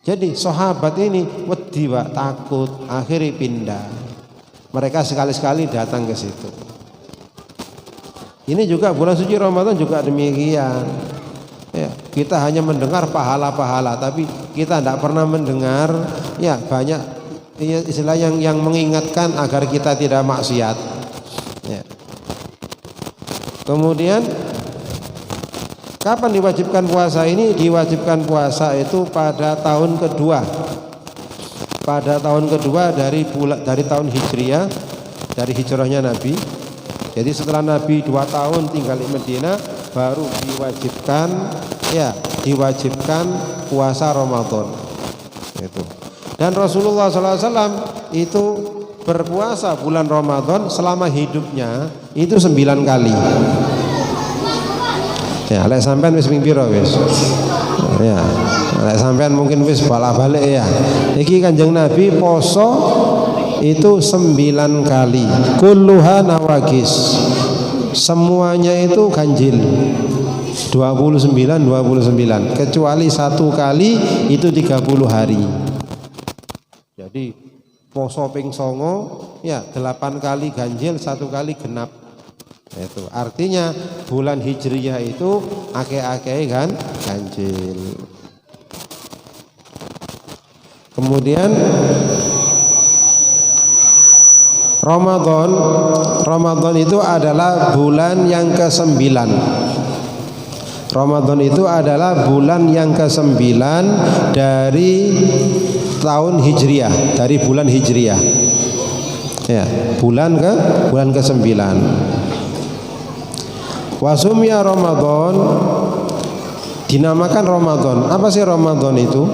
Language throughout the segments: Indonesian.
Jadi sahabat ini wedi Pak, takut, akhirnya pindah. Mereka sekali-sekali datang ke situ. Ini juga bulan suci Ramadan juga demikian. Ya, kita hanya mendengar pahala-pahala, tapi kita tidak pernah mendengar ya banyak istilah yang mengingatkan agar kita tidak maksiat. Ya. Kemudian kapan diwajibkan puasa ini? Diwajibkan puasa itu pada tahun kedua. Pada tahun kedua dari tahun Hijriah, dari hijrahnya Nabi. Jadi setelah Nabi 2 tahun tinggal di Madinah, baru diwajibkan puasa Ramadan. Itu. Dan Rasulullah SAW itu berpuasa bulan Ramadan selama hidupnya itu 9 kali. Ya, lek sampean wis ping pira wis? Ya, lek sampean mungkin wis balik ya. Iki Kanjeng Nabi poso itu 9 kali. Kulluha nawagis. Semuanya itu ganjil. 29 kecuali 1 kali itu 30 hari. Jadi poso ping 9 ya 8 kali ganjil, 1 kali genap. Itu artinya bulan Hijriyah itu akeh-akeh kan ganjil. Kemudian Ramadan itu adalah bulan yang ke-9. Ramadan itu adalah bulan yang ke-9 dari tahun Hijriyah, dari bulan Hijriyah. Ya, bulan ke-9. Wasumya Ramadan, dinamakan Ramadan. Apa sih Ramadan itu?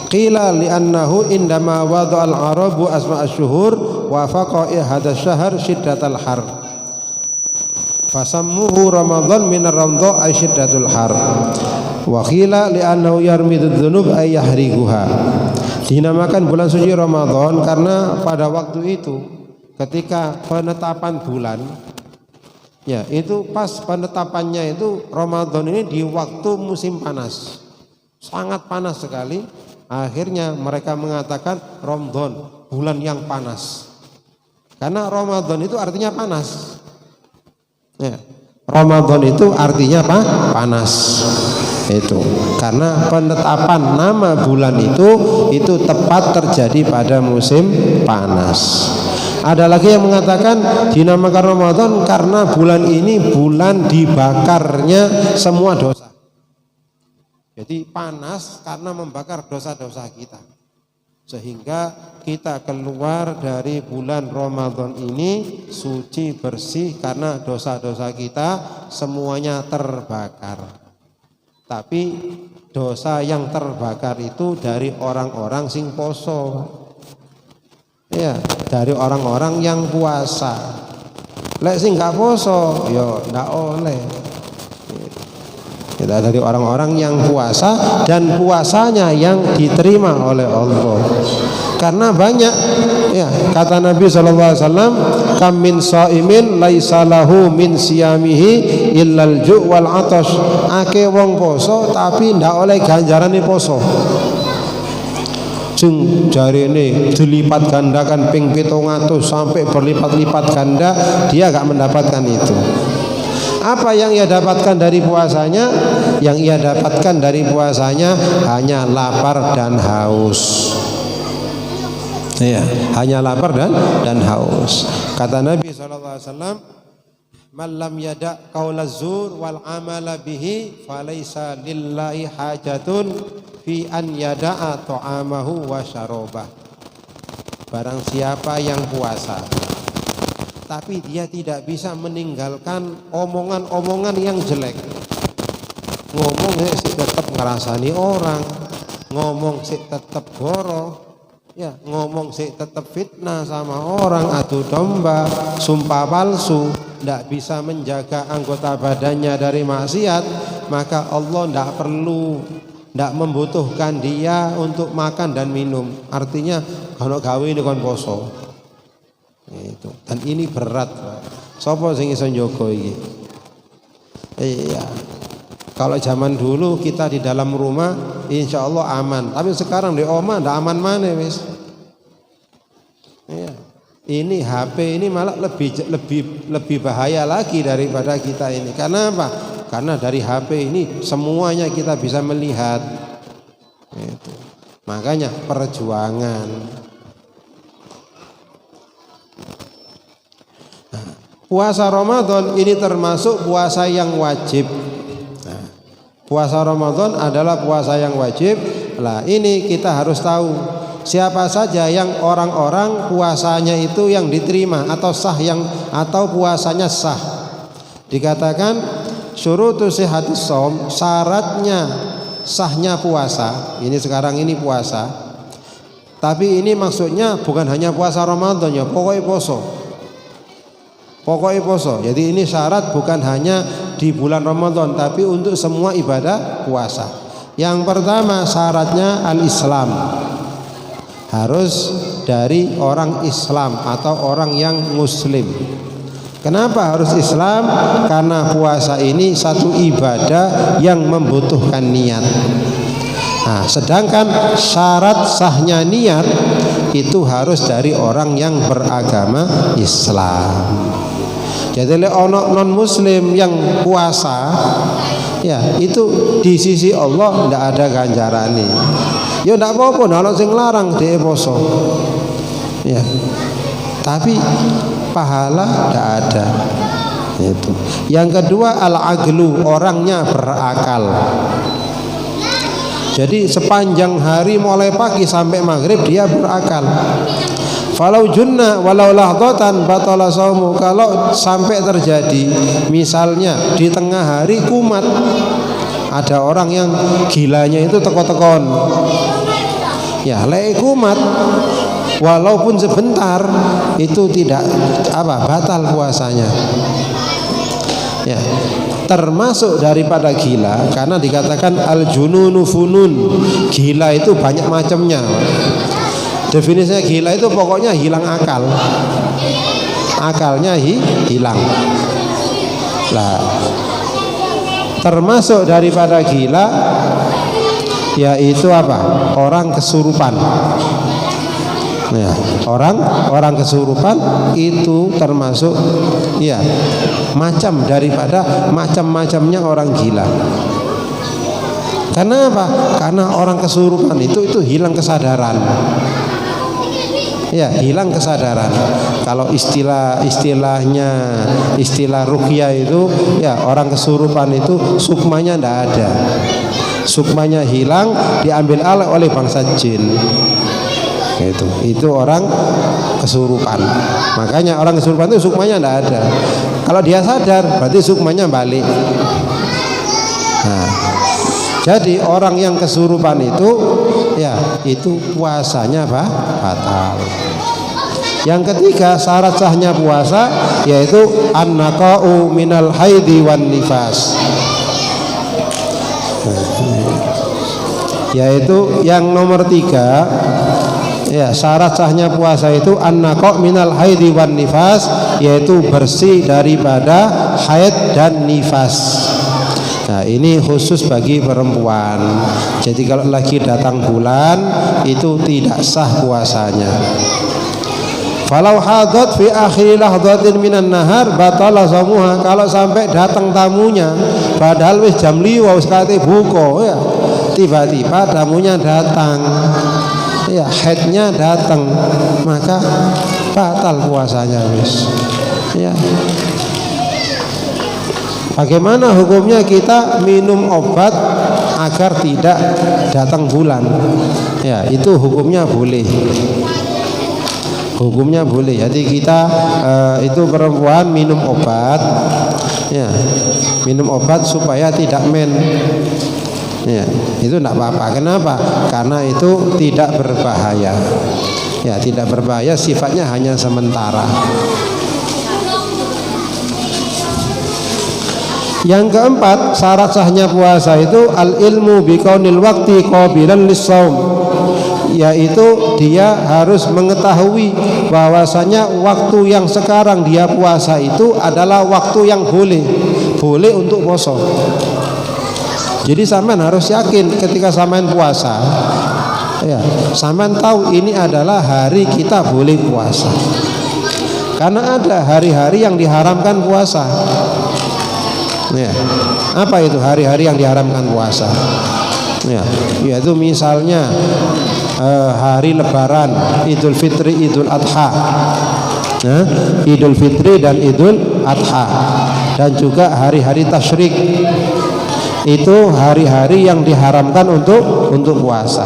Qila li'annahu indama wada'al arabu asma asyuhur wa faqa'i hadas syahr syiddatal har. Fasammuhu Ramadan minar ramdha ay syiddatul har. Wa qila li'annahu yarmidud dzunub ay yahriguha. Dinamakan bulan suci Ramadan karena pada waktu itu ketika penetapan bulan, ya itu pas penetapannya itu Ramadan ini di waktu musim panas, sangat panas sekali. Akhirnya mereka mengatakan Ramadan, bulan yang panas. Karena Ramadan itu artinya panas. Ya, Ramadan itu artinya apa? Panas. Itu karena penetapan nama bulan itu tepat terjadi pada musim panas. Ada lagi yang mengatakan dinamakan Ramadan karena bulan ini bulan dibakarnya semua dosa. Jadi panas karena membakar dosa-dosa kita. Sehingga kita keluar dari bulan Ramadan ini suci bersih karena dosa-dosa kita semuanya terbakar. Tapi dosa yang terbakar itu dari orang-orang sing poso. Ya, dari orang-orang yang puasa. Lek sing gak poso, yo ndak oleh. Kita dari orang-orang yang puasa dan puasanya yang diterima oleh Allah. Karena banyak ya kata Nabi SAW, kam min shaimin laisa lahu min siyamihi illal ju' wal atash. Ake wong poso tapi ndak oleh ganjarane poso. Sing jarene dilipat gandakan ping 700 sampai berlipat-lipat ganda, dia gak mendapatkan itu. Apa yang ia dapatkan dari puasanya? Yang ia dapatkan dari puasanya hanya lapar dan haus. Ya, hanya lapar dan haus. Kata Nabi SAW, "Man lam yada' qaulaz zur wal amala bihi falaysa lillahi hajatun fi an yada'a ta'amahu wa syarabah." Barang siapa yang puasa tapi dia tidak bisa meninggalkan omongan-omongan yang jelek. Ngomong sih tetap ngerasani orang, ngomong sih tetap goro, ya ngomong sih tetap fitnah sama orang, adu domba, sumpah palsu, tidak bisa menjaga anggota badannya dari maksiat, maka Allah tidak membutuhkan dia untuk makan dan minum. Artinya kalau gawe ini kon poso. Itu. Dan ini berat. Sapa sing iso njogo iki? Iya. Kalau zaman dulu kita di dalam rumah insya Allah aman, tapi sekarang di oma ndak aman mana wis. Ya. Ini HP ini malah lebih bahaya lagi daripada kita ini. Karena apa? Karena dari HP ini semuanya kita bisa melihat. Itu. Makanya perjuangan. Nah, puasa Ramadan ini termasuk puasa yang wajib. Puasa Ramadan adalah puasa yang wajib. Nah, ini kita harus tahu siapa saja yang orang-orang puasanya itu yang diterima atau sah atau puasanya sah. Dikatakan syurutu sihhatis shaum, syaratnya sahnya puasa. Ini sekarang ini puasa. Tapi ini maksudnya bukan hanya puasa Ramadan ya, pokoknya poso. Pokoknya poso. Jadi ini syarat bukan hanya di bulan Ramadan tapi untuk semua ibadah puasa. Yang pertama syaratnya al-Islam, harus dari orang Islam atau orang yang Muslim. Kenapa harus Islam? Karena puasa ini satu ibadah yang membutuhkan niat. Nah, sedangkan syarat sahnya niat itu harus dari orang yang beragama Islam. Jadi ono non muslim yang puasa, ya itu di sisi Allah tidak ada ganjarannya. Ya tidak apa-apa, kalau sing larang dia poso, ya. Tapi pahala tidak ada. Itu. Yang kedua al-aqlu, orangnya berakal. Jadi sepanjang hari mulai pagi sampai maghrib dia berakal. Falau junna walau lahdatan batala saumu. Kalau sampai terjadi misalnya di tengah hari kumat, ada orang yang gilanya itu teko-tekon, ya lek kumat walaupun sebentar itu tidak batal puasanya. Ya, termasuk daripada gila karena dikatakan al jununu funun, gila itu banyak macamnya. Definisinya gila itu pokoknya hilang akal, akalnya hilang. Lah, termasuk daripada gila yaitu orang kesurupan. Ya, orang kesurupan itu termasuk ya macam-macamnya orang gila. Karena apa? Karena orang kesurupan itu hilang kesadaran. Ya, hilang kesadaran. Kalau istilah ruqyah itu ya orang kesurupan itu sukmanya tidak ada. Sukmanya hilang, diambil alih oleh bangsa jin. Itu orang kesurupan. Makanya orang kesurupan itu sukmanya tidak ada. Kalau dia sadar berarti sukmanya balik. Nah, jadi orang yang kesurupan itu ya itu puasanya batal. Yang ketiga syarat sahnya puasa yaitu an-naqa'u minal haidi wan nifas. Yaitu yang nomor 3 ya, syarat sahnya puasa itu an-naqa' minal haidi wan nifas, yaitu bersih daripada haid dan nifas. Nah, ini khusus bagi perempuan. Jadi kalau lagi datang bulan itu tidak sah puasanya. Falau hadat fi akhir lahdatin minan nahar batala shaumuha. Kalau sampai datang tamunya padahal wis jam 5 wis kate buka ya. Tiba-tiba tamunya datang. Ya, haidnya datang, maka batal puasanya wis. Ya. Bagaimana hukumnya kita minum obat agar tidak datang bulan? Ya, itu hukumnya boleh. Hukumnya boleh. Jadi kita itu perempuan minum obat, ya, minum obat supaya tidak men. Ya, itu tidak apa-apa. Kenapa? Karena itu tidak berbahaya. Ya, tidak berbahaya, sifatnya hanya sementara. Yang keempat, syarat sahnya puasa itu al-ilmu biqaunil waqti qabilan lis-shaum, yaitu dia harus mengetahui bahwasanya waktu yang sekarang dia puasa itu adalah waktu yang boleh untuk puasa. Jadi sampean harus yakin ketika sampean puasa, ya, sampean tahu ini adalah hari kita boleh puasa. Karena ada hari-hari yang diharamkan puasa. Ya. Apa itu hari-hari yang diharamkan puasa? Ya, yaitu misalnya hari Lebaran, Idul Fitri, Idul Adha. Nah, Idul Fitri dan Idul Adha, dan juga hari-hari tasyrik. Itu hari-hari yang diharamkan untuk puasa.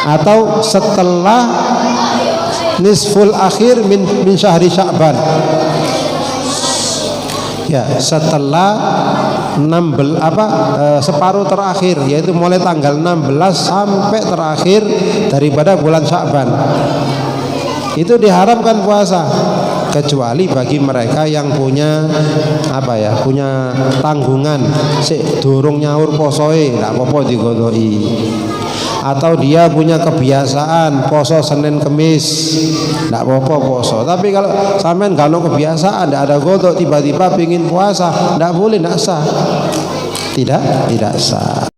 Atau setelah nisful akhir min syahri Sya'ban. Ya, setelah separuh terakhir, yaitu mulai tanggal 16 sampai terakhir daripada bulan Sya'ban. Itu diharamkan puasa, kecuali bagi mereka yang punya punya tanggungan, sik durung nyaur posoe ndak apa-apa digodhoi. Atau dia punya kebiasaan poso Senin Kemis, ndak apa-apa poso. Tapi kalau sampean gak ada kebiasaan, ndak ada godok, tiba-tiba pingin puasa, ndak boleh, ndak sah. Tidak sah.